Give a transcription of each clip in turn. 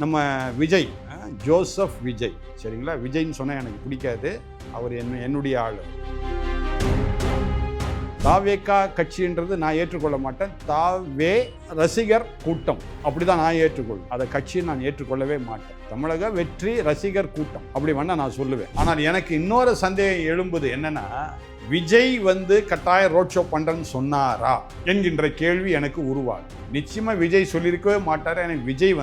நம்ம விஜய் ஜோசப் விஜய் சரிங்களா. விஜய்ன்னு சொன்னால் எனக்கு பிடிக்காது. அவர் என்னுடைய ஆள். தாவேகா கட்சின்றது நான் ஏற்றுக்கொள்ள மாட்டேன். தாவே ரசிகர் கூட்டம் அப்படி தான் நான் ஏற்றுக்கொள்வேன். அதை கட்சியை நான் ஏற்றுக்கொள்ளவே மாட்டேன். தமிழக வெற்றி ரசிகர் கூட்டம் அப்படி வேணா நான் சொல்லுவேன். ஆனால் எனக்கு இன்னொரு சந்தேகம் எழும்புது. என்னன்னா, விஜய் கட்டாய ரோட் ஷோ பண்றேன்னு சொன்னாரா என்கின்ற கேள்வி எனக்கு உருவாகும். நிச்சயமா விஜய் சொல்லியிருக்கவே மாட்டாரு. எனக்கு விஜய்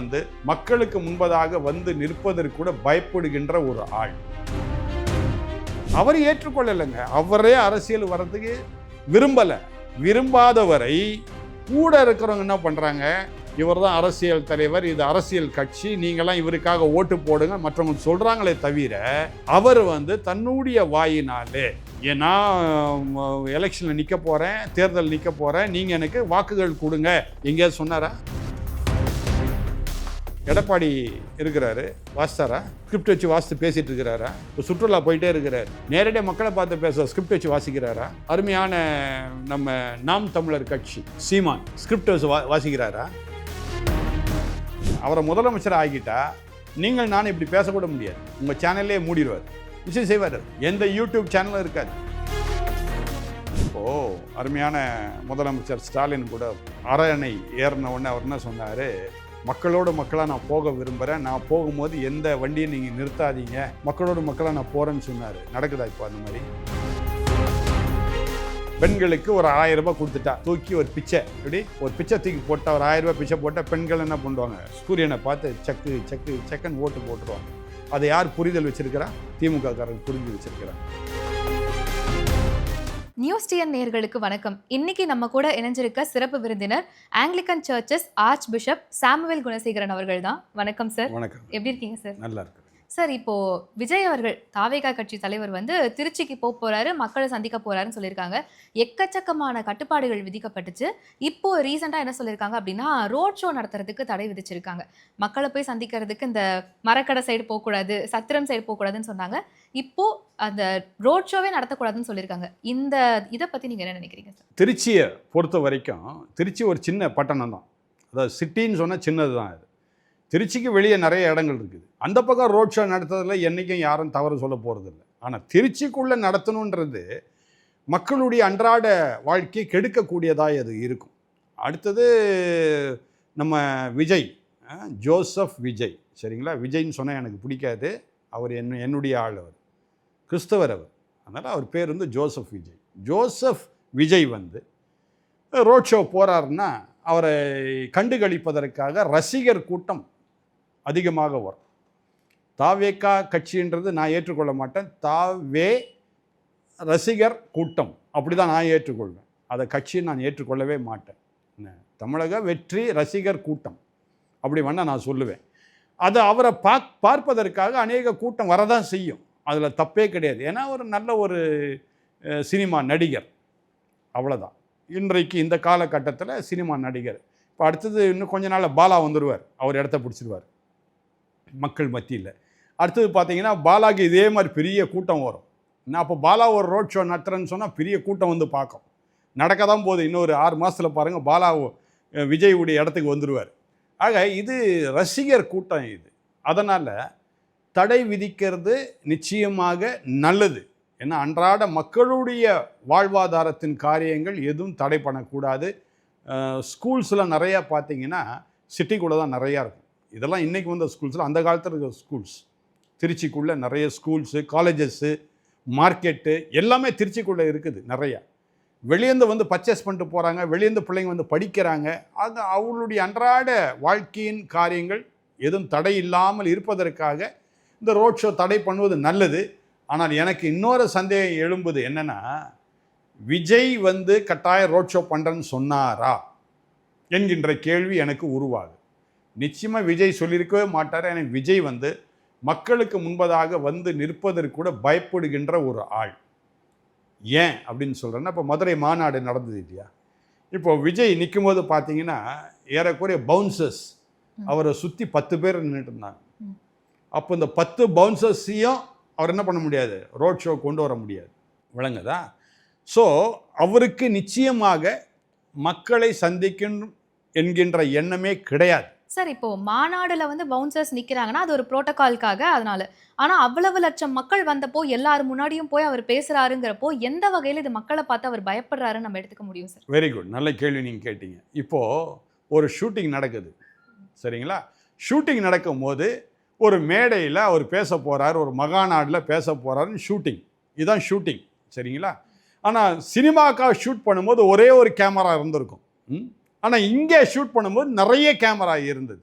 மக்களுக்கு முன்பதாக நிற்பதற்கு கூட பயப்படுகின்ற ஒரு ஆள். அவர் ஏற்றுக்கொள்ளலைங்க. அவரே அரசியல் வர்றதுக்கு விரும்பாதவரை கூட இருக்கிறவங்க என்ன பண்றாங்க, இவர் தான் அரசியல் தலைவர், இது அரசியல் கட்சி, நீங்களாம் இவருக்காக ஓட்டு போடுங்க மற்றவங்க சொல்றாங்களே தவிர, அவர் தன்னுடைய வாயினாலே ஏன்னா எலெக்ஷன்ல நிற்க போறேன், தேர்தல் நிற்க போறேன், நீங்க எனக்கு வாக்குகள் கொடுங்க எங்கேயாவது சொன்னாரா? எடப்பாடி இருக்கிறாரு, வாசித்தாரா? ஸ்கிரிப்ட் வச்சு வாசித்து பேசிட்டு இருக்கிறாரா? இப்போ சுற்றுலா போயிட்டே இருக்கிறாரு, நேரடியாக மக்களை பார்த்து பேச ஸ்கிரிப்ட் வச்சு வாசிக்கிறாரா? அருமையான நம்ம நாம் தமிழர் கட்சி சீமான் ஸ்கிரிப்ட் வச்சு வாசிக்கிறாரா? அவரை முதலமைச்சர் ஆகிட்டா நீங்கள் நான் இப்படி பேசக்கூட முடியாது. உங்கள் சேனல்லே மூடிடுவார், விஷயம் செய்வார், எந்த யூடியூப் சேனலும் இருக்காது. இப்போது அருமையான முதலமைச்சர் ஸ்டாலின் கூட அரணை ஏறின உடனே அவர் என்ன சொன்னார், மக்களோட மக்களாக நான் போக விரும்புகிறேன், நான் போகும்போது எந்த வண்டியை நீங்கள் நிறுத்தாதீங்க, மக்களோட மக்களாக நான் போகிறேன்னு சொன்னார். நடக்குதா இப்போ அந்த மாதிரி? பெண்களுக்கு ஒரு 1000 ரூபாய் கொடுத்துட்டா தூக்கி ஒரு பிச்சை, எப்படி ஒரு பிச்சை தூக்கி போட்டால், ஒரு 1000 ரூபாய் பிச்சை போட்டால் பெண்கள் என்ன பண்ணுவாங்க, சூரியனை பார்த்து சக்கு சக்கு சக்குன்னு ஓட்டு போட்டுருவாங்க. அதை யார் புரிதல் வச்சிருக்கிறா? திமுக காரங்க புரிஞ்சு வச்சிருக்கிறா. நியூஸ் டிஎன் நேயர்களுக்கு வணக்கம். இன்னைக்கு நம்ம கூட இணைஞ்சிருக்க சிறப்பு விருந்தினர் Anglican churches archbishop Samuel Gunasekaran அவர்கள் தான். வணக்கம் சார். வணக்கம். எப்படி இருக்கீங்க சார்? நல்லா இருக்கு சார். இப்போ விஜய் அவர்கள் தாவேகா கட்சி தலைவர் திருச்சிக்கு போறாரு, மக்களை சந்திக்க போறாருன்னு சொல்லியிருக்காங்க. எக்கச்சக்கமான கட்டுப்பாடுகள் விதிக்கப்பட்டுச்சு. இப்போ ரீசெண்டா என்ன சொல்லியிருக்காங்க அப்படின்னா, ரோட் ஷோ நடத்துறதுக்கு தடை விதிச்சிருக்காங்க. மக்களை போய் சந்திக்கிறதுக்கு இந்த மரக்கடை சைடு போகக்கூடாது, சத்திரம் சைடு போகக்கூடாதுன்னு சொன்னாங்க. இப்போ அந்த ரோட் ஷோவே நடத்தக்கூடாதுன்னு சொல்லியிருக்காங்க. இதை பத்தி நீங்க என்ன நினைக்கிறீங்க சார்? திருச்சியை பொறுத்த வரைக்கும் திருச்சி ஒரு சின்ன பட்டணம் தான். அதாவது சிட்டின்னு சொன்னால் சின்னது தான். அது திருச்சிக்கு வெளியே நிறைய இடங்கள் இருக்குது. அந்த பக்கம் ரோட் ஷோ நடத்துறதுல என்றைக்கும் யாரும் தவறு சொல்ல போகிறதில்ல. ஆனால் திருச்சிக்குள்ளே நடத்தணுன்றது மக்களுடைய அன்றாட வாழ்க்கையை கெடுக்கக்கூடியதாக அது இருக்கும். அடுத்தது நம்ம விஜய் ஜோசப் விஜய் சரிங்களா. விஜய்ன்னு சொன்னால் எனக்கு பிடிக்காது. அவர் என்னுடைய ஆள். அவர் கிறிஸ்தவர். அவர் அதனால் அவர் பேர் ஜோசப் விஜய். ஜோசப் விஜய் ரோட் ஷோ போகிறாருன்னா அவரை கண்டுகளிப்பதற்காக ரசிகர் கூட்டம் அதிகமாக வரும். தாவேகா கட்சின்றது நான் ஏற்றுக்கொள்ள மாட்டேன். தாவே ரசிகர் கூட்டம் அப்படி தான் நான் ஏற்றுக்கொள்வேன். அதை கட்சியை நான் ஏற்றுக்கொள்ளவே மாட்டேன். தமிழக வெற்றி ரசிகர் கூட்டம் அப்படி வேணால் நான் சொல்லுவேன். அதை அவரை பார்ப்பதற்காக அநேக கூட்டம் வரதான் செய்யும். அதில் தப்பே கிடையாது. ஏன்னா ஒரு நல்ல ஒரு சினிமா நடிகர், அவ்வளோதான். இன்றைக்கு இந்த காலகட்டத்தில் சினிமா நடிகர். இப்போ அடுத்தது இன்னும் கொஞ்ச நாளில் பாலா வந்துடுவார், அவர் இடத்த பிடிச்சிடுவார் மக்கள் மத்தியில். அடுத்தது பார்த்தீங்கன்னா பாலாக்கு இதே மாதிரி பெரிய கூட்டம் வரும். நான் அப்போ பாலா ஒரு ரோட் ஷோ நடத்துகிறேன்னு சொன்னால் பெரிய கூட்டம் பார்க்கும். நடக்க தான் போகுது. இன்னொரு 6 மாதத்தில் பாருங்கள், பாலா விஜயுடைய இடத்துக்கு வந்துடுவார். ஆக இது ரசிகர் கூட்டம் இது. அதனால் தடை விதிக்கிறது நிச்சயமாக நல்லது. ஏன்னா அன்றாட மக்களுடைய வாழ்வாதாரத்தின் காரியங்கள் எதுவும் தடை பண்ணக்கூடாது. ஸ்கூல்ஸில் நிறையா பார்த்தீங்கன்னா சிட்டிக்குள்ளே தான் நிறையா இருக்கும். இதெல்லாம் இன்றைக்கி ஸ்கூல்ஸில், அந்த காலத்தில் இருக்கிற ஸ்கூல்ஸ் திருச்சிக்குள்ளே நிறைய ஸ்கூல்ஸு, காலேஜஸ்ஸு, மார்க்கெட்டு எல்லாமே திருச்சிக்குள்ளே இருக்குது நிறையா. வெளியேந்து பர்ச்சேஸ் பண்ணிட்டு போகிறாங்க, வெளியேந்து பிள்ளைங்க படிக்கிறாங்க. அது அவங்களுடைய அன்றாட வாழ்க்கையின் காரியங்கள் எதுவும் தடை இல்லாமல் இருப்பதற்காக இந்த ரோட் ஷோ தடை பண்ணுவது நல்லது. ஆனால் எனக்கு இன்னொரு சந்தேகம் எழும்புது. என்னென்னா, விஜய் கட்டாய ரோட் ஷோ பண்ணுறேன்னு சொன்னாரா என்கின்ற கேள்வி எனக்கு உருவாகுது. நிச்சயமாக விஜய் சொல்லியிருக்கவே மாட்டார். எனக்கு விஜய் மக்களுக்கு முன்பதாக நிற்பதற்கு கூட பயப்படுகின்ற ஒரு ஆள். ஏன் அப்படின்னு சொல்கிறேன்னா, இப்போ மதுரை மாநாடு நடந்தது இல்லையா? இப்போ விஜய் நிற்கும் போது பார்த்தீங்கன்னா ஏறக்குறைய பவுன்சர்ஸ் அவரை சுற்றி 10 பேர் நின்றுட்டு இருந்தாங்க. அப்போ இந்த 10 பவுன்சர்ஸையும் அவர் என்ன பண்ண முடியாது, ரோட் ஷோ கொண்டு வர முடியாது. விளங்குதா? ஸோ அவருக்கு நிச்சயமாக மக்களை சந்திக்கணும் என்கின்ற எண்ணமே கிடையாது. சார் இப்போ மாநாடுல வந்து பவுன்சர்ஸ் நிக்கிறாங்கன்னா அது ஒரு புரோட்டோகால்க்காக அதனால. ஆனா அவ்வளவு லட்சம் மக்கள் வந்தப்போ எல்லாரும் முன்னாடியும் போய் அவர் பேசுறாருங்கிறப்போ எந்த வகையில இது மக்கள பார்த்து அவர் பயப்படுறாருன்னு நம்ம எடுத்துக்க முடியும் சார்? வெரி குட், நல்ல கேள்வி நீங்கள் கேட்டீங்க. இப்போது ஒரு ஷூட்டிங் நடக்குது, சரிங்களா? ஷூட்டிங் நடக்கும்போது ஒரு மேடையில் அவர் பேச போகிறார், ஒரு மகாநாடில் பேச போகிறாருன்னு ஷூட்டிங். இதுதான் ஷூட்டிங், சரிங்களா? ஆனால் சினிமாக்காக ஷூட் பண்ணும்போது ஒரே ஒரு கேமரா இருந்திருக்கும். ஆனால் இங்கே ஷூட் பண்ணும்போது நிறைய கேமரா இருந்தது.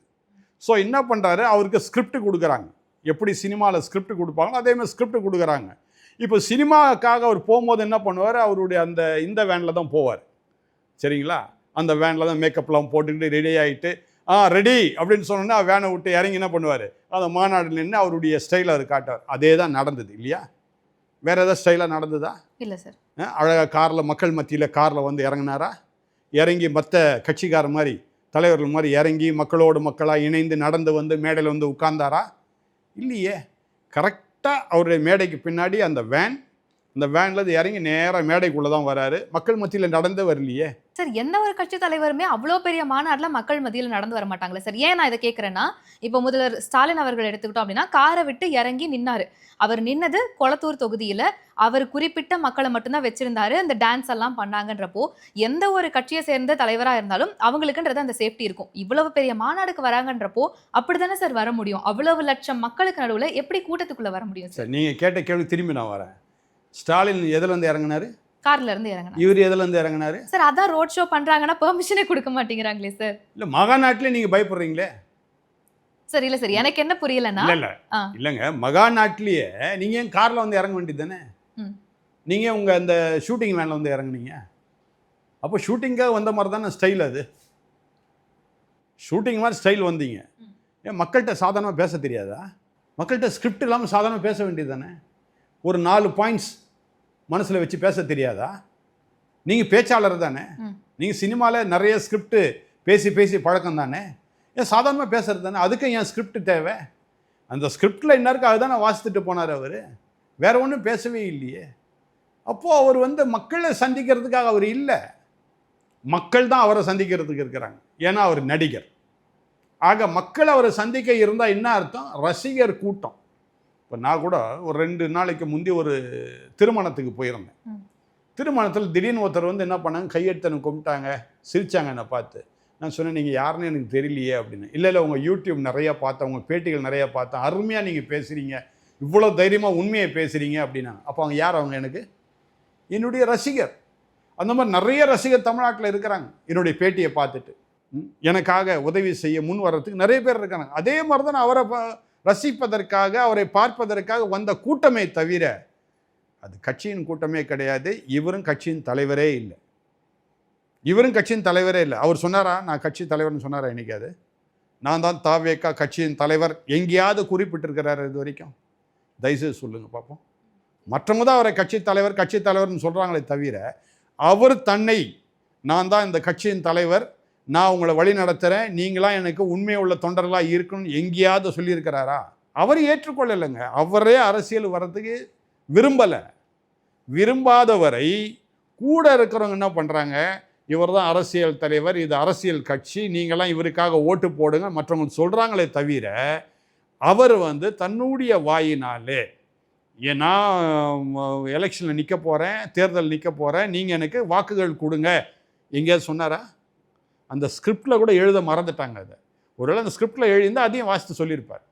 ஸோ என்ன பண்ணுறாரு, அவருக்கு ஸ்கிரிப்ட் கொடுக்குறாங்க. எப்படி சினிமாவில் ஸ்கிரிப்ட் கொடுப்பாங்களோ அதே மாதிரி ஸ்கிரிப்ட் கொடுக்குறாங்க. இப்போ சினிமாக்காக அவர் போகும்போது என்ன பண்ணுவார், அவருடைய இந்த வேனில் தான் போவார், சரிங்களா? அந்த வேனில் தான் மேக்கப்லாம் போட்டுக்கிட்டு ரெடி ஆகிட்டு ரெடி அப்படின்னு சொன்னோன்னா வேனை விட்டு இறங்கி என்ன பண்ணுவார், அந்த மாநாடு நின்று அவருடைய ஸ்டைலை அவர் காட்டுவார். அதே தான் நடந்தது இல்லையா? வேறு ஏதாவது ஸ்டைலாக நடந்ததா? இல்லை சார். அழகாக காரில் மக்கள் மத்தியில் காரில் வந்து இறங்கினாரா? இறங்கி மற்ற கட்சிக்கார மாதிரி தலைவர்கள் மாதிரி இறங்கி மக்களோடு மக்களாக இணைந்து நடந்து வந்து மேடையில் வந்து உட்கார்ந்தாரா? இல்லையே. கரெக்டாக அவருடைய மேடைக்கு பின்னாடி அந்த வேன்லேருந்து இறங்கி நேராக மேடைக்குள்ளே தான் வராரு. மக்கள் மத்தியில் நடந்து வரலையே. சார் எந்த ஒரு கட்சி தலைவருமே அவ்வளோ பெரிய மாநாட்டில் மக்கள் மத்தியில் நடந்து வர மாட்டாங்களே சார். ஏன் நான் இதை கேட்குறேன்னா, இப்போ முதல்வர் ஸ்டாலின் அவர்கள் எடுத்துக்கிட்டோம் அப்படின்னா காரை விட்டு இறங்கி நின்னாரு. அவர் நின்னது கொளத்தூர் தொகுதியில். அவர் குறிப்பிட்ட மக்களை மட்டும்தான் வச்சிருந்தாரு. அந்த டான்ஸ் எல்லாம் பண்ணாங்கன்றப்போ எந்த ஒரு கட்சியை சேர்ந்த தலைவராக இருந்தாலும் அவங்களுக்குன்றது அந்த சேஃப்டி இருக்கும். இவ்வளவு பெரிய மாநாடுக்கு வராங்கன்றப்போ அப்படிதானே சார் வர முடியும்? அவ்வளவு லட்சம் மக்களுக்கு நடுவில் எப்படி கூட்டத்துக்குள்ள வர முடியும் சார்? நீங்கள் கேட்ட கேள்வி திரும்பி நான் வரேன். ஸ்டாலின் எதுலேருந்து இறங்கினாரு? கார்ல இருந்து இறங்கினாரு. இவர் எதுலேருந்து இறங்கினாரு? சார் அதான் ரோட் ஷோ பண்றாங்கன்னா பெர்மிஷனே கொடுக்க மாட்டேங்கிறாங்களே சார். இல்லை, மகாநாட்டிலே நீங்கள் பயப்படுறீங்களே சார். இல்லை சார், எனக்கு என்ன புரியலன்னா, இல்லைங்க, மகாநாட்டிலேயே நீங்கள் ஏன் காரில் வந்து இறங்க வேண்டியது தானே? நீங்கள் உங்கள் அந்த ஷூட்டிங் வேனில் வந்து இறங்குனீங்க. அப்போ ஷூட்டிங்காக வந்த மாதிரி தானே ஸ்டைல். அது ஷூட்டிங் மாதிரி ஸ்டைல் வந்தீங்க. ஏன் மக்கள்கிட்ட சாதாரணமாக பேச தெரியாதா? மக்கள்கிட்ட ஸ்கிரிப்ட் இல்லாமல் சாதாரணமாக பேச வேண்டியது தானே? ஒரு 4 பாயிண்ட்ஸ் மனசில் வச்சு பேச தெரியாதா? நீங்கள் பேச்சாளர் தானே? நீங்கள் சினிமாவில் நிறைய ஸ்கிரிப்ட் பேசி பேசி பழக்கம் தானே? ஏன் சாதாரணமாக பேசுறது தானே? அதுக்கு ஏன் ஸ்கிரிப்ட் தேவை? அந்த ஸ்கிரிப்டில் என்ன இருக்கு அதுதானே வாசித்துட்டு போனார் அவர். வேற ஒன்றும் பேசவே இல்லையே. அப்போது அவர் வந்து மக்களை சந்திக்கிறதுக்காக அவர் இல்லை, மக்கள் தான் அவரை சந்திக்கிறதுக்கு இருக்கிறாங்க. ஏன்னா அவர் நடிகர். ஆக மக்கள் அவரை சந்திக்க இருந்தால் என்ன அர்த்தம்? ரசிகர் கூட்டம். இப்போ நான் கூட ஒரு 2 நாளைக்கு முந்தி ஒரு திருமணத்துக்கு போயிருந்தேன். திருமணத்தில் திடீர்னு ஒருத்தர் வந்து என்ன பண்ணாங்க, கையெழுத்தனை கும்பிட்டாங்க, சிரித்தாங்க என்னை பார்த்து. நான் சொன்னேன், நீங்கள் யாருன்னு எனக்கு தெரியலையே அப்படின்னு. இல்லை உங்கள் யூடியூப் நிறையா பார்த்தேன், உங்கள் பேட்டிகள் நிறையா பார்த்தேன், அருமையாக நீங்கள் பேசுகிறீங்க, இவ்வளோ தைரியமாக உண்மையை பேசுகிறீங்க அப்படின்னா. அப்போ அவங்க யார்? அவங்க எனக்கு என்னுடைய ரசிகர். அந்த மாதிரி நிறைய ரசிகர் தமிழ்நாட்டில் இருக்கிறாங்க. என்னுடைய பேட்டியை பார்த்துட்டு எனக்காக உதவி செய்ய முன் வர்றதுக்கு நிறைய பேர் இருக்காங்க. அதே மாதிரி தான் அவரை ரசிப்பதற்காக, அவரை பார்ப்பதற்காக வந்த கூட்டமே தவிர அது கட்சியின் கூட்டமே கிடையாது. இவரும் கட்சியின் தலைவரே இல்லை. அவர் சொன்னாரா நான் கட்சி தலைவர்னு சொன்னாரா? என்னைக்காது நான் தான் தாவேகா கட்சியின் தலைவர் எங்கேயாவது குறிப்பிட்டிருக்கிறாரு இது வரைக்கும்? தயவுசெய்து சொல்லுங்கள் பார்ப்போம். மற்றவங்க தான் அவரை கட்சி தலைவர்னு சொல்கிறாங்களே தவிர அவர் தன்னை நான் தான் இந்த கட்சியின் தலைவர், நான் உங்களை வழி நடத்துகிறேன், நீங்களாம் எனக்கு உண்மை உள்ள தொண்டர்களாக இருக்கணும்னு எங்கேயாவது சொல்லியிருக்கிறாரா? அவர் ஏற்றுக்கொள்ளலைங்க. அவரே அரசியல் வர்றதுக்கு விரும்பாதவரை கூட இருக்கிறவங்க என்ன பண்ணுறாங்க, இவர் தான் அரசியல் தலைவர், இது அரசியல் கட்சி, நீங்களாம் இவருக்காக ஓட்டு போடுங்க மற்றவங்க சொல்கிறாங்களே தவிர அவர் வந்து தன்னுடைய வாயினாலே ஏன்னா எலெக்ஷனில் நிற்க போகிறேன், தேர்தல் நிற்க போகிறேன், நீங்கள் எனக்கு வாக்குகள் கொடுங்க எங்கேயாவது சொன்னாரா? அந்த ஸ்கிரிப்டில் கூட எழுத மறந்துட்டாங்க. அதை ஒருவேளை அந்த ஸ்கிரிப்டில் எழுதியிருந்தால் அதையும் வாசித்து சொல்லியிருப்பார்.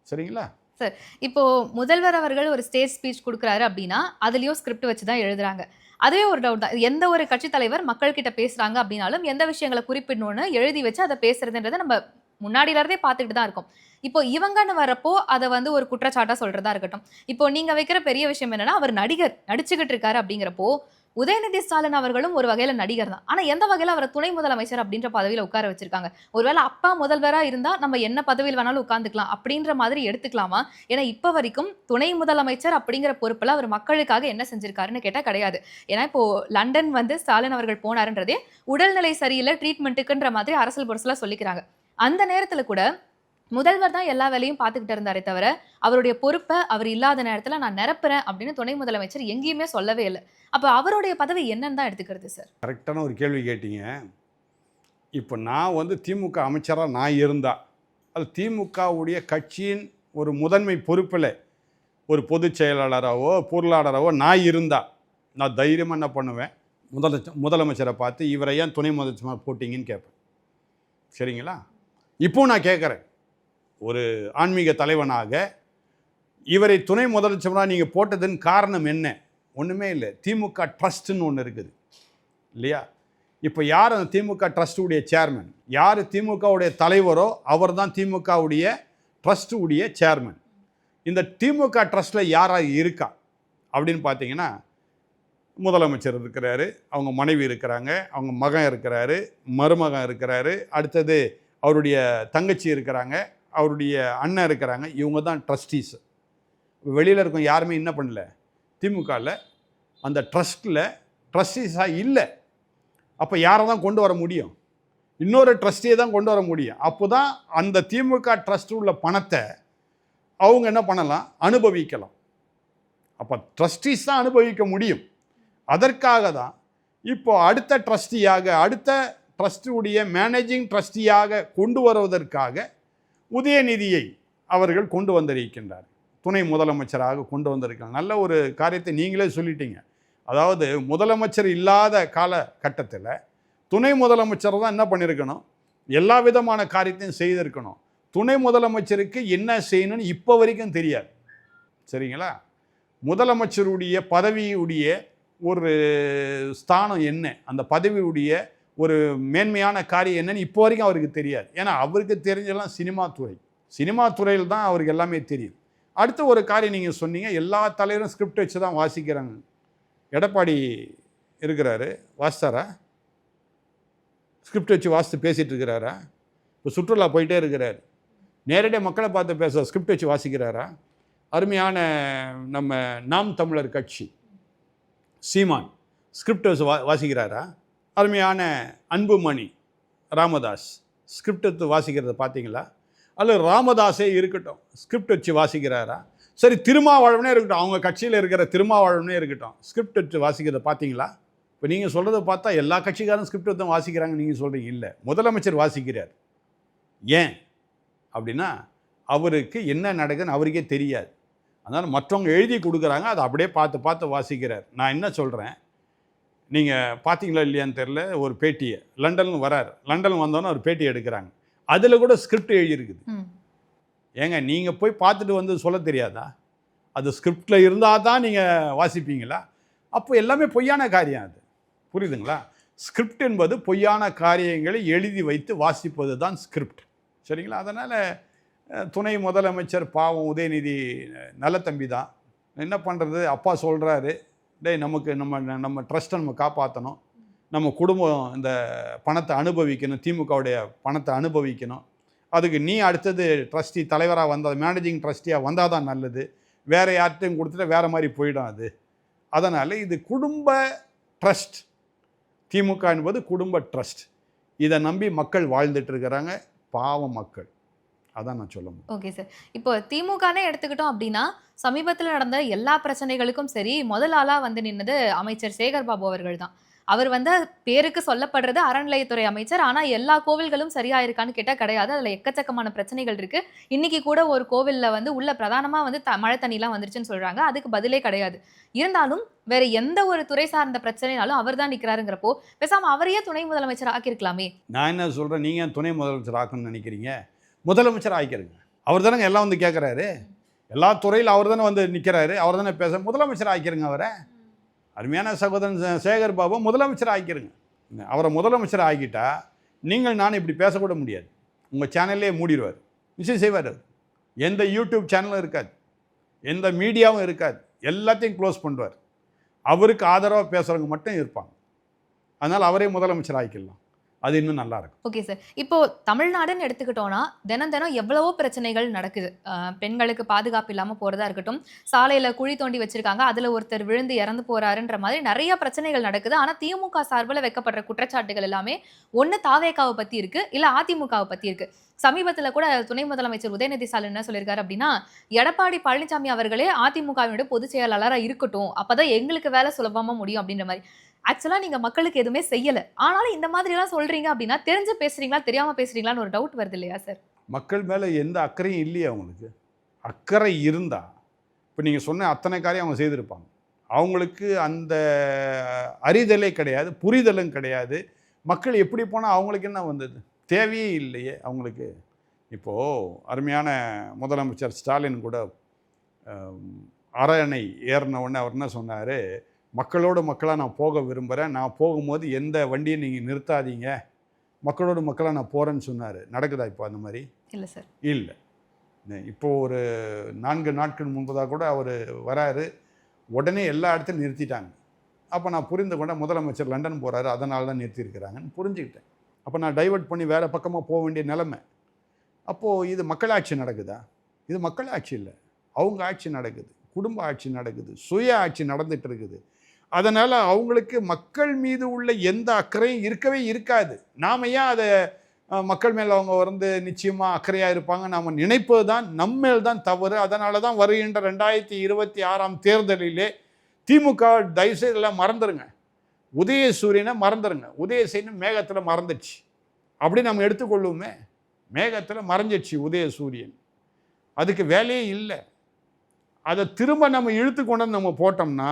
சரிங்களா சார்? இப்போ முதல்வர் அவர்கள் ஒரு ஸ்டேஜ் ஸ்பீச் கொடுக்குறாரு அப்படின்னா அதுலேயும் ஸ்கிரிப்ட் வச்சு தான் எழுதுறாங்க. அதுவே ஒரு டவுட் தான். எந்த ஒரு கட்சி தலைவர் மக்கள் கிட்ட பேசுறாங்க அப்படின்னாலும் எந்த விஷயங்களை குறிப்பிடணும்னு எழுதி வச்சு அதை பேசுறதுன்றதை நம்ம முன்னாடியில இருந்தே பார்த்துட்டு தான் இருக்கும். இப்போ இவங்கன்னு வரப்போ அதை வந்து ஒரு குற்றச்சாட்டா சொல்றதா இருக்கட்டும். இப்போ நீங்க வைக்கிற பெரிய விஷயம் என்னன்னா, அவர் நடிகர் நடிச்சுக்கிட்டு இருக்காரு அப்படிங்கிறப்போ உதயநிதி ஸ்டாலின் அவர்களும் ஒரு வகையில நடிகர் தான். ஆனா எந்த வகையில அவரை துணை முதலமைச்சர் அப்படின்ற பதவியில உட்கார வச்சிருக்காங்க? ஒருவேளை அப்பா முதல்வரா இருந்தா நம்ம என்ன பதவியில் வேணாலும் உட்கார்ந்துக்கலாம் அப்படின்ற மாதிரி எடுத்துக்கலாமா? ஏன்னா இப்ப வரைக்கும் துணை முதலமைச்சர் அப்படிங்கிற பொறுப்புல அவர் மக்களுக்காக என்ன செஞ்சிருக்காருன்னு கேட்டா கிடையாது. ஏன்னா இப்போ லண்டன் வந்து ஸ்டாலின் அவர்கள் போனாருன்றதே உடல்நிலை சரியில்லை ட்ரீட்மெண்ட்டுக்குன்ற மாதிரி அரசியல் பொருசலா சொல்லிக்கிறாங்க. அந்த நேரத்துல கூட முதல்வர் தான் எல்லா வேலையும் பார்த்துக்கிட்டு இருந்தாரே தவிர அவருடைய பொறுப்பை அவர் இல்லாத நேரத்துல நான் நிரப்புறேன் அப்படின்னு துணை முதலமைச்சர் எங்கேயுமே சொல்லவே இல்லை. அப்ப அவருடைய பதவி என்னன்னு தான் எடுத்துக்கிறது சார்? கரெக்டான ஒரு கேள்வி கேட்டீங்க. இப்போ நான் வந்து திமுக அமைச்சராக நான் இருந்தா, அது திமுகவுடைய கட்சியின் ஒரு முதன்மை பொறுப்பில் ஒரு பொதுச் செயலாளராகவோ பொருளாளராகவோ நான் இருந்தா, நான் தைரியமாக என்ன பண்ணுவேன், முதலமைச்சரை பார்த்து இவரை ஏன் துணை முதலமைச்சர் போட்டிங்கன்னு கேட்பேன். சரிங்களா? இப்போ நான் கேட்குறேன், ஒரு ஆன்மீக தலைவனாக இவரை துணை முதலமைச்சராக நீங்கள் போட்டதுன்னு காரணம் என்ன? ஒன்றுமே இல்லை. திமுக ட்ரஸ்ட்டுன்னு ஒன்று இருக்குது இல்லையா? இப்போ யார் அந்த திமுக ட்ரஸ்ட்டுடைய சேர்மன்? யார் திமுகவுடைய தலைவரோ அவர் தான் திமுகவுடைய ட்ரஸ்ட்டுடைய சேர்மன். இந்த திமுக ட்ரஸ்ட்டில் யாராக இருக்கா அப்படின்னு பார்த்தீங்கன்னா, முதலமைச்சர் இருக்கிறாரு, அவங்க மனைவி இருக்கிறாங்க, அவங்க மகன் இருக்கிறாரு, மருமகன் இருக்கிறாரு, அடுத்தது அவருடைய தங்கச்சி இருக்கிறாங்க, அவருடைய அண்ணன் இருக்கிறாங்க. இவங்க தான் ட்ரஸ்டீஸ். வெளியில் இருக்கும் யாருமே என்ன பண்ணல, திமுகவில் அந்த ட்ரஸ்ட்டில் ட்ரஸ்டீஸாக இல்லை. அப்போ யாரை தான் கொண்டு வர முடியும்? இன்னொரு ட்ரஸ்டியை தான் கொண்டு வர முடியும். அப்போ தான் அந்த திமுக ட்ரஸ்ட் உள்ள பணத்தை அவங்க என்ன பண்ணலாம், அனுபவிக்கலாம். அப்போ ட்ரஸ்டீஸ் தான் அனுபவிக்க முடியும். அதற்காக தான் இப்போ அடுத்த ட்ரஸ்டியாக, அடுத்த ட்ரஸ்டுடைய மேனேஜிங் ட்ரஸ்டியாக கொண்டு வருவதற்காக உதயநிதியை அவர்கள் கொண்டு வந்திருக்கின்றார். துணை முதலமைச்சராக கொண்டு வந்திருக்காங்க. நல்ல ஒரு காரியத்தை நீங்களே சொல்லிட்டீங்க. அதாவது முதலமைச்சர் இல்லாத காலகட்டத்தில் துணை முதலமைச்சர் தான் என்ன பண்ணியிருக்கணும், எல்லா விதமான காரியத்தையும் செய்திருக்கணும். துணை முதலமைச்சருக்கு என்ன செய்யணும்னு இப்போ வரைக்கும் தெரியாது. சரிங்களா? முதலமைச்சருடைய பதவியுடைய ஒரு ஸ்தானம் என்ன, அந்த பதவியுடைய ஒரு மேன்மையான காரியம் என்னன்னு இப்போ வரைக்கும் அவருக்கு தெரியாது. ஏன்னா அவருக்கு தெரிஞ்செல்லாம் சினிமா துறையில் தான் அவருக்கு எல்லாமே தெரியும். அடுத்த ஒரு காரியம் நீங்கள் சொன்னீங்க, எல்லா தலைவரும் ஸ்கிரிப்ட் வச்சு தான் வாசிக்கிறாங்க. எடப்பாடி இருக்கிறாரு, வாசித்தாரா? ஸ்கிரிப்ட் வச்சு வாசித்து பேசிகிட்டு இருக்கிறாரா? இப்போ சுற்றுலா போயிட்டே இருக்கிறார், நேரடியாக மக்களை பார்த்து பேச ஸ்கிரிப்ட் வச்சு வாசிக்கிறாரா? அருமையான நம்ம நாம் தமிழர் கட்சி சீமான் ஸ்கிரிப்ட் வச்சு வாசிக்கிறாரா? அருமையான அன்புமணி ராமதாஸ் ஸ்கிரிப்ட் வச்சு வாசிக்கிறத பார்த்தீங்களா? அல்லது ராமதாஸே இருக்கட்டும், ஸ்கிரிப்ட் வச்சு வாசிக்கிறாரா? சரி, திருமாவளவனே இருக்கட்டும், அவங்க கட்சியில் இருக்கிற திருமாவளவனே இருக்கட்டும், ஸ்கிரிப்ட் வச்சு வாசிக்கிறத பார்த்தீங்களா? இப்போ நீங்கள் சொல்கிறத பார்த்தா எல்லா கட்சிக்காரும் ஸ்கிரிப்ட் வச்சு வாசிக்கிறாங்க நீங்கள் சொல்கிறீங்க. இல்லை, முதலமைச்சர் வாசிக்கிறார். ஏன் அப்படின்னா அவருக்கு என்ன நடக்குதுன்னு அவருக்கே தெரியாது. அதனால் மற்றவங்க எழுதி கொடுக்குறாங்க, அதை அப்படியே பார்த்து வாசிக்கிறார். நான் என்ன சொல்கிறேன், நீங்கள் பார்த்தீங்களா இல்லையான்னு தெரில, ஒரு பேட்டியை லண்டன் வரார், லண்டன் வந்தோன்னே ஒரு பேட்டி எடுக்கிறாங்க, அதில் கூட ஸ்கிரிப்ட் எழுதியிருக்குது. ஏங்க நீங்கள் போய் பார்த்துட்டு வந்து சொல்ல தெரியாதா? அது ஸ்கிரிப்டில் இருந்தால் தான் நீங்கள் வாசிப்பீங்களா? அப்போ எல்லாமே பொய்யான காரியம். அது புரியுதுங்களா? ஸ்கிரிப்ட் என்பது பொய்யான காரியங்களை எழுதி வைத்து வாசிப்பது தான் ஸ்கிரிப்ட். சரிங்களா? அதனால் துணை முதலமைச்சர் பாவம் உதயநிதி நல்ல தம்பி தான். என்ன பண்ணுறது, அப்பா சொல்கிறாரு, டேய் நமக்கு நம்ம ட்ரஸ்ட்டை நம்ம காப்பாற்றணும், நம்ம குடும்பம் இந்த பணத்தை அனுபவிக்கணும், திமுகவுடைய பணத்தை அனுபவிக்கணும், அதுக்கு நீ அடுத்தது ட்ரஸ்டி தலைவராக வந்தால், மேனேஜிங் ட்ரஸ்டியாக வந்தால் தான் நல்லது, வேறு யார்கிட்டையும் கொடுத்துட்டு வேறு மாதிரி போயிடும் அது. அதனால் இது குடும்ப ட்ரஸ்ட், திமுக என்பது குடும்ப ட்ரஸ்ட். இதை நம்பி மக்கள் வாழ்ந்துட்டு இருக்கிறாங்க, பாவம் மக்கள். அதான் நான் சொல்ல முடியும். Okay sir. இப்போ திமுகனே எடுத்துக்கிட்டோம் அப்படின்னா, சமீபத்தில் நடந்த எல்லா பிரச்சனைகளுக்கும் சரி, முதல் ஆளாக வந்து நின்னது அமைச்சர் சேகர் பாபு அவர்கள் தான். அவர் வந்து பேருக்கு சொல்லப்படுறது அறநிலையத்துறை அமைச்சர். ஆனா எல்லா கோவில்களும் சரியா இருக்கான்னு கேட்டா கிடையாது. அதுல எக்கச்சக்கமான பிரச்சனைகள் இருக்கு. இன்னைக்கு கூட ஒரு கோவில்ல வந்து உள்ள பிரதானமா வந்து மழை தண்ணிலாம் வந்துருச்சுன்னு சொல்றாங்க. அதுக்கு பதிலே கிடையாது. இருந்தாலும் வேற எந்த ஒரு துறை சார்ந்த பிரச்சனைனாலும் அவர் தான் நிக்கிறாருங்கிறப்போ பேசாம அவரையே துணை முதலமைச்சர் ஆக்கியிருக்கலாமே. நான் என்ன சொல்றேன், நீங்க துணை முதலமைச்சர் ஆக்கணும்னு நினைக்கிறீங்க? முதலமைச்சர் ஆக்கிருங்க. அவர் தானே எல்லாம் வந்து கேட்குறாரு, எல்லா துறையில் அவர் தானே வந்து நிற்கிறாரு, அவர் தானே பேச, முதலமைச்சர் ஆக்கிருங்க அவரை. அருமையான சகோதரன் சேகர் பாபு முதலமைச்சர் ஆக்கிருங்க. அவரை முதலமைச்சர் ஆக்கிட்டா நீங்கள் நான் இப்படி பேசக்கூட முடியாது. உங்கள் சேனல்லே மூடிடுவார், நிச்சயம் செய்வார். அவர் எந்த யூடியூப் சேனலும் இருக்காது, எந்த மீடியாவும் இருக்காது, எல்லாத்தையும் க்ளோஸ் பண்ணுவார். அவருக்கு ஆதரவாக பேசுகிறவங்க மட்டும் இருப்பாங்க. அதனால் அவரே முதலமைச்சர் ஆக்கிடலாம், அது இன்னும் நல்லா இருக்கும். Okay sir. இப்போ தமிழ்நாடுன்னு எடுத்துக்கிட்டோம்னா தினம் தினம் எவ்வளவோ பிரச்சனைகள் நடக்குது. பெண்களுக்கு பாதுகாப்பு இல்லாமல் போறதா இருக்கட்டும், சாலையில குழி தோண்டி வச்சிருக்காங்க, அதுல ஒருத்தர் விழுந்து இறந்து போறாருன்ற மாதிரி நிறைய பிரச்சனைகள் நடக்குது. ஆனா திமுக சார்பில் வைக்கப்படுற குற்றச்சாட்டுகள் எல்லாமே ஒண்ணு தாவேகாவை பத்தி இருக்கு, இல்ல அதிமுகவை பத்தி இருக்கு. சமீபத்தில் கூட துணை முதலமைச்சர் உதயநிதி ஸ்டாலின் என்ன சொல்லியிருக்காரு அப்படின்னா, எடப்பாடி பழனிசாமி அவர்களே அதிமுகவினுடைய பொதுச் செயலாளராக இருக்கட்டும், அப்பதான் எங்களுக்கு வேலை சுலபமா முடியும் அப்படின்ற மாதிரி. ஆக்சுவலா நீங்க மக்களுக்கு எதுவுமே செய்யல. ஆனாலும் இந்த மாதிரி எல்லாம் சொல்றீங்க அப்படின்னா, தெரிஞ்சு பேசுறீங்களா, தெரியாம பேசுறீங்களான்னு ஒரு டவுட் வருது இல்லையா சார்? மக்கள் மேலே எந்த அக்கறையும் இல்லையே அவங்களுக்கு. அக்கறை இருந்தா இப்போ நீங்கள் சொன்ன அத்தனை காரியம் அவங்க செய்திருப்பாங்க. அவங்களுக்கு அந்த அறிதலே கிடையாது, புரிதலும் கிடையாது. மக்கள் எப்படி போனால் அவங்களுக்கு என்ன வந்தது? தேவையே இல்லையே அவங்களுக்கு. இப்போது அருமையான முதலமைச்சர் ஸ்டாலின் கூட அரணை ஏறின உடனே அவர் என்ன சொன்னார், மக்களோடு மக்களாக நான் போக விரும்புகிறேன், நான் போகும்போது எந்த வண்டியை நீங்கள் நிறுத்தாதீங்க, மக்களோடு மக்களாக நான் போகிறேன்னு சொன்னார். நடக்குதா இப்போ அந்த மாதிரி? இல்லை சார். இல்லை. இப்போது ஒரு 4 நாட்கள் முன்பதாக கூட அவர் வராரு, உடனே எல்லா இடத்துலையும் நிறுத்திட்டாங்க. அப்போ நான் புரிந்து கொண்டேன், முதலமைச்சர் லண்டன் போகிறாரு, அதனால தான் நிறுத்தியிருக்கிறாங்கன்னு புரிஞ்சுக்கிட்டேன். அப்போ நான் டைவர்ட் பண்ணி வேறு பக்கமாக போக வேண்டிய நிலைமை. அப்போது இது மக்களாட்சி நடக்குதா? இது மக்களாட்சி இல்லை, அவங்க ஆட்சி நடக்குது, குடும்ப ஆட்சி நடக்குது, சுய ஆட்சி நடந்துகிட்டு இருக்குது. அதனால் அவங்களுக்கு மக்கள் மீது உள்ள எந்த அக்கறையும் இருக்கவே இருக்காது. நாம் ஏன் அதை மக்கள் மேலே அவங்க நிச்சயமாக அக்கறையாக இருப்பாங்க நாம் நினைப்பது தான் நம்மேல் தான் தவறு. அதனால தான் வருகின்ற 2026 தேர்தலிலே திமுக தயவுசெய்து எல்லாம் மறந்துடுங்க, உதயசூரியனை மறந்துடுங்க. உதயசூரியன் மேகத்தில் மறந்துடுச்சு அப்படி நம்ம எடுத்துக்கொள்ளுமே. மேகத்தில் மறைஞ்சிடுச்சு உதயசூரியன், அதுக்கு வேலையே இல்லை. அதை திரும்ப நம்ம இழுத்து கொண்டு நம்ம போட்டோம்னா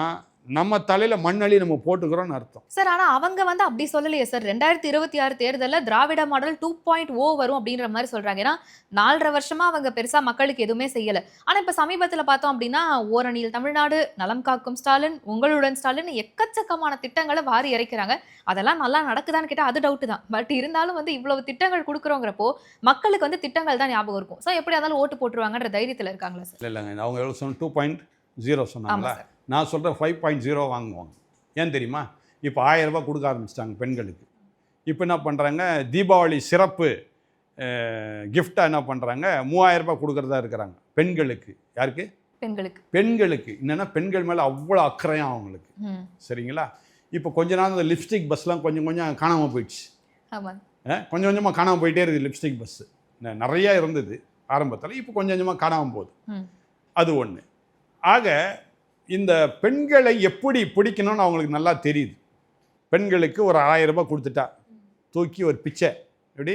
நம்ம தலையில மண்ணளி நம்ம போட்டுக்கிறோம்னு அர்த்தம். சார் ஆனா அவங்க அப்படி சொல்லலையே சார். 2026 தேர்தலில் திராவிட மாடல் 2.0 வரும் அப்படின்ற மாதிரி சொல்றாங்க. ஏன்னா 4.5 வருஷமா அவங்க பெருசா மக்களுக்கு எதுவுமே செய்யல. ஆனா இப்ப சமீபத்துல பார்த்தோம் அப்படின்னா ஓரணியில் தமிழ்நாடு, நலம் காக்கும் ஸ்டாலின், உங்களுடன் ஸ்டாலின் எக்கச்சக்கமான திட்டங்களை வாரி இறைக்கிறாங்க. அதெல்லாம் நல்லா நடக்குதான்னு கேட்டா அது டவுட் தான். பட் இருந்தாலும் இவ்வளவு திட்டங்கள் கொடுக்குறோங்கிறப்போ மக்களுக்கு திட்டங்கள் தான் ஞாபகம் இருக்கும். ஸோ எப்படி இருந்தாலும் ஓட்டு போட்டுருவாங்கன்ற தைரியத்தில் இருக்காங்களா சார்? இல்லைங்க, அவங்க எவ்வளோ சொன்ன 2.0 சொன்னாங்களா? நான் சொல்கிற 5.0 வாங்குவாங்க. ஏன் தெரியுமா? இப்போ 1000 ரூபாய் கொடுக்க ஆரம்பிச்சிட்டாங்க பெண்களுக்கு. இப்போ என்ன பண்ணுறாங்க, தீபாவளி சிறப்பு கிஃப்டாக என்ன பண்ணுறாங்க, 3000 ரூபாய் கொடுக்குறதா இருக்கிறாங்க பெண்களுக்கு. யாருக்கு? பெண்களுக்கு. பெண்களுக்கு என்னென்னா பெண்கள் மேலே அவ்வளோ அக்கறையும் அவங்களுக்கு. சரிங்களா? இப்போ கொஞ்ச நாள் அந்த லிப்ஸ்டிக் பஸ்லாம் கொஞ்சம் கொஞ்சம் காணாமல் போயிடுச்சு. கொஞ்சம் கொஞ்சமாக காணாமல் போயிட்டே இருக்குது லிப்ஸ்டிக் பஸ்ஸு. நிறையா இருந்தது ஆரம்பத்தில், இப்போ கொஞ்சம் கொஞ்சமாக காணாமல் போகுது. அது ஒன்று. ஆக இந்த பெண்களை எப்படி பிடிக்கணும்னு அவங்களுக்கு நல்லா தெரியுது. பெண்களுக்கு ஒரு 1000 ரூபாய் கொடுத்துட்டா தூக்கி ஒரு பிச்சை, எப்படி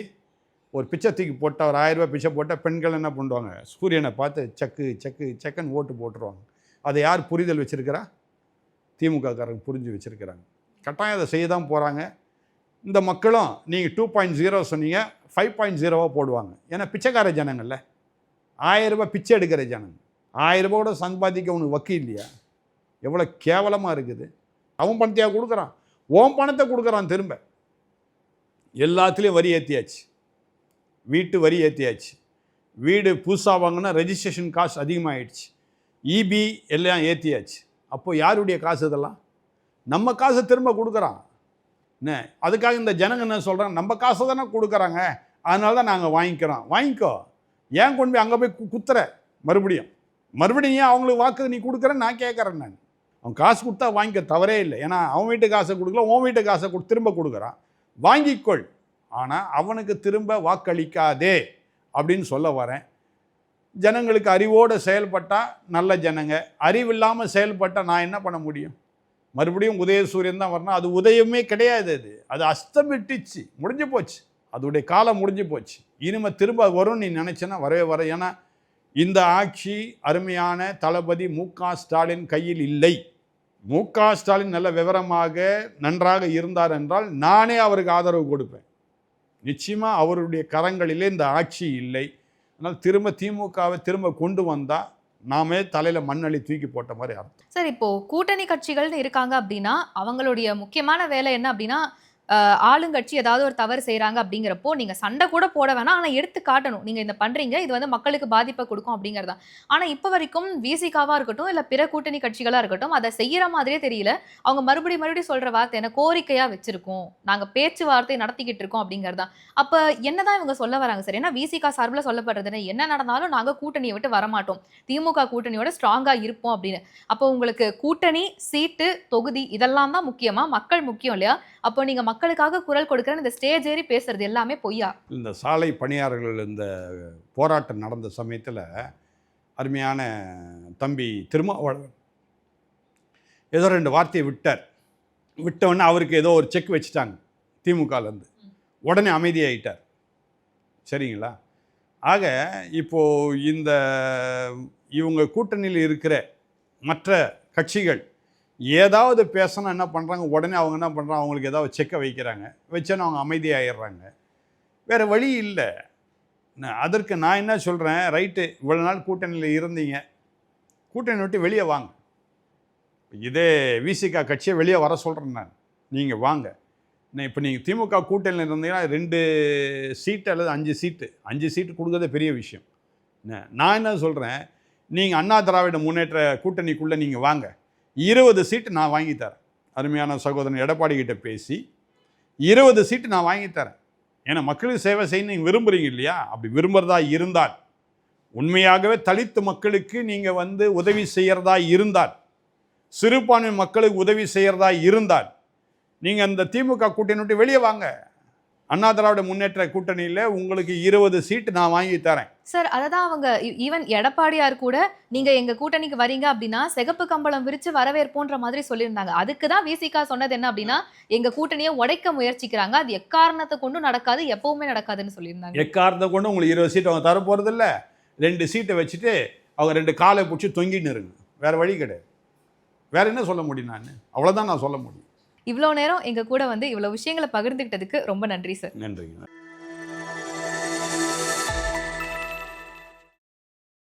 ஒரு பிச்சை தூக்கி போட்டால், ஒரு 1000 ரூபாய் பிச்சை போட்டால் பெண்கள் என்ன பண்ணுவாங்க, சூரியனை பார்த்து சக்கு சக்கு சக்குன்னு ஓட்டு போட்டுருவாங்க. அதை யார் புரிதல் வச்சுருக்கிறா? திமுககாரங்க புரிஞ்சு வச்சுருக்கிறாங்க. கட்டாயம் அதை செய்ய தான் போகிறாங்க. இந்த மக்களும் நீங்கள் 2.0 சொன்னீங்க, 5.0 போடுவாங்க. ஏன்னா பிச்சைக்கார ஜனங்கள்ல, 1000 ரூபாய் பிச்சை எடுக்கிற ஜனங்க. 1000 ரூபாயோட சம்பாதிக்க உனக்கு வக்கி இல்லையா? எவ்வளோ கேவலமாக இருக்குது. அவன் பணத்தையாக கொடுக்குறான், ஓன் பணத்தை கொடுக்குறான். திரும்ப எல்லாத்துலேயும் வரி ஏற்றியாச்சு, வீட்டு வரி ஏற்றியாச்சு, வீடு புதுசாக வாங்கினா ரெஜிஸ்ட்ரேஷன் காசு அதிகமாகிடுச்சு, இபி எல்லாம் ஏற்றியாச்சு. அப்போது யாருடைய காசு இதெல்லாம்? நம்ம காசை திரும்ப கொடுக்குறான். என்ன அதுக்காக இந்த ஜனங்க என்ன சொல்கிறாங்க, நம்ம காசை தானே கொடுக்குறாங்க, அதனால தான் நாங்கள் வாங்கிக்கிறோம். வாங்கிக்கோ, ஏன் கொண்டு போய் அங்கே போய் குத்துற? மறுபடியும் ஏன் அவங்களுக்கு வாக்கு நீ கொடுக்குறேன்னு நான் கேட்குறேன். நான் அவன் காசு கொடுத்தா வாங்கிக்க, தவறே இல்லை. ஏன்னா அவன் வீட்டு காசை கொடுக்கல, உன் வீட்டு காசை திரும்ப கொடுக்குறான், வாங்கிக்கொள். ஆனால் அவனுக்கு திரும்ப வாக்களிக்காதே அப்படின்னு சொல்ல வரேன். ஜனங்களுக்கு அறிவோடு செயல்பட்டால் நல்ல ஜனங்க, அறிவில்லாமல் செயல்பட்டால் நான் என்ன பண்ண முடியும்? மறுபடியும் உதயசூரியன் தான் வரணும். அது உதயமே கிடையாது, அது அஸ்தமிட்டுச்சு, முடிஞ்சு போச்சு, அதோடைய காலம் முடிஞ்சு போச்சு. இனிமேல் திரும்ப வரும் நீ நினச்சேன்னா வரவே வர. ஏன்னா இந்த ஆட்சி அருமையான தளபதி மு.க. ஸ்டாலின் கையில் இல்லை. மு.க. ஸ்டாலின் நல்ல விவரமாக நன்றாக இருந்தார் என்றால் நானே அவருக்கு ஆதரவு கொடுப்பேன். நிச்சயமாக அவருடைய கரங்களிலே இந்த ஆட்சி இல்லை. அதனால் திரும்ப திமுகவை திரும்ப கொண்டு வந்தால் நாமே தலையில் மண்ணள்ளி தூக்கி போட்ட மாதிரி அர்த்தம். சார் இப்போ கூட்டணி கட்சிகள்னு இருக்காங்க அப்படின்னா அவங்களுடைய முக்கியமான வேலை என்ன அப்படின்னா, ஆளுங்கட்சி ஏதாவது ஒரு தவறு செய்கிறாங்க அப்படிங்கிறப்போ நீங்கள் சண்டை கூட போட வேணாம், ஆனால் எடுத்து காட்டணும் நீங்கள் இந்த பண்ணுறீங்க, இது மக்களுக்கு பாதிப்பை கொடுக்கும் அப்படிங்கிறதான். ஆனால் இப்போ வரைக்கும் விசிகாவாக இருக்கட்டும் இல்லை பிற கூட்டணி கட்சிகளாக இருக்கட்டும் அதை செய்கிற மாதிரியே தெரியல. அவங்க மறுபடியும் சொல்கிற வார்த்தை என்ன, கோரிக்கையாக வச்சுருக்கோம், நாங்கள் பேச்சுவார்த்தை நடத்திக்கிட்டு இருக்கோம் அப்படிங்கிறதான். அப்போ என்னதான் இவங்க சொல்ல வராங்க சார்? ஏன்னா விசிகா சார்பில் சொல்லப்படுறதுன்னு என்ன நடந்தாலும் நாங்கள் கூட்டணியை விட்டு வரமாட்டோம், திமுக கூட்டணியோட ஸ்ட்ராங்காக இருப்போம் அப்படின்னு. அப்போ உங்களுக்கு கூட்டணி, சீட்டு, தொகுதி இதெல்லாம் தான் முக்கியமா? மக்கள் முக்கியம் இல்லையா? அப்போ நீங்கள் மக்களுக்காக குரல் கொடுக்குறேன்னு இந்த ஸ்டேஜ் ஏறி பேசுறது எல்லாமே பொய்யா? இந்த சாலை பணியாளர்கள் இந்த போராட்டம் நடந்த சமயத்தில் அருமையான தம்பி திருமாவளவன் ஏதோ 2 வார்த்தையை விட்டார். விட்டவுடனே அவருக்கு ஏதோ ஒரு செக் வச்சுட்டாங்க திமுகலேருந்து, உடனே அமைதியாயிட்டார். சரிங்களா? ஆக இப்போது இவங்க கூட்டணியில் இருக்கிற மற்ற கட்சிகள் ஏதாவது பேசினா என்ன பண்ணுறாங்க, உடனே அவங்க என்ன பண்ணுறாங்க, அவங்களுக்கு ஏதாவது செக்கை வைக்கிறாங்க, வச்சோன்னா அவங்க அமைதியாகிடுறாங்க. வேறு வழி இல்லை. அதற்கு நான் என்ன சொல்கிறேன், ரைட்டு, இவ்வளோ நாள் கூட்டணியில் இருந்தீங்க, கூட்டணி விட்டு வெளியே வாங்க. இதே விசிகா கட்சியை வெளியே வர சொல்கிறேன் நான். நீங்கள் வாங்க. இப்போ நீங்கள் திமுக கூட்டணியில் இருந்தீங்கன்னா 2 சீட்டு அல்லது 5 சீட்டு கொடுக்கறதே பெரிய விஷயம். நான் என்ன சொல்கிறேன், நீங்கள் அண்ணா திராவிட முன்னேற்ற கூட்டணிக்குள்ளே நீங்கள் வாங்க, 20 சீட்டு நான் வாங்கித்தரேன். அருமையான சகோதரன் எடப்பாடி கிட்ட பேசி 20 சீட்டு நான் வாங்கித்தரேன். ஏன்னா மக்களுக்கு சேவை செய்ய நீங்கள் விரும்புகிறீங்க இல்லையா? அப்படி விரும்புகிறதா இருந்தால், உண்மையாகவே தலித்து மக்களுக்கு நீங்கள் உதவி செய்கிறதா இருந்தால், சிறுபான்மை மக்களுக்கு உதவி செய்கிறதா இருந்தால், நீங்கள் அந்த திமுக கூட்டணி விட்டு வெளியே வாங்க. அண்ணா திராவிட முன்னேற்ற கூட்டணியில் உங்களுக்கு 20 சீட்டு நான் வாங்கி தரேன். சார், அதை தான் அவங்க ஈவன் எடப்பாடியார் கூட நீங்கள் எங்கள் கூட்டணிக்கு வரீங்க அப்படின்னா சிகப்பு கம்பளம் விரித்து வரவேற்போன்ற மாதிரி சொல்லியிருந்தாங்க. அதுக்கு தான் விசிகா சொன்னது என்ன அப்படின்னா, எங்கள் கூட்டணியை உடைக்க முயற்சிக்கிறாங்க, அது எக்காரணத்தை கொண்டும் நடக்காது, எப்பவுமே நடக்காதுன்னு சொல்லியிருந்தாங்க. எக்காரணத்தை கொண்டு உங்களுக்கு 20 சீட்டு அவங்க தர போகிறதில்ல. 2 சீட்டை வச்சுட்டு அவங்க 2 காலை பிடிச்சி தொங்கின்னு இருங்க. வேறு வழி கிடையாது. வேறு என்ன சொல்ல முடியும்? நான் அவ்வளோதான் நான் சொல்ல முடியும். இவ்வளோ நேரம் எங்கள் கூட இவ்வளோ விஷயங்களை பகிர்ந்துக்கிட்டதுக்கு ரொம்ப நன்றி சார். நன்றிங்க.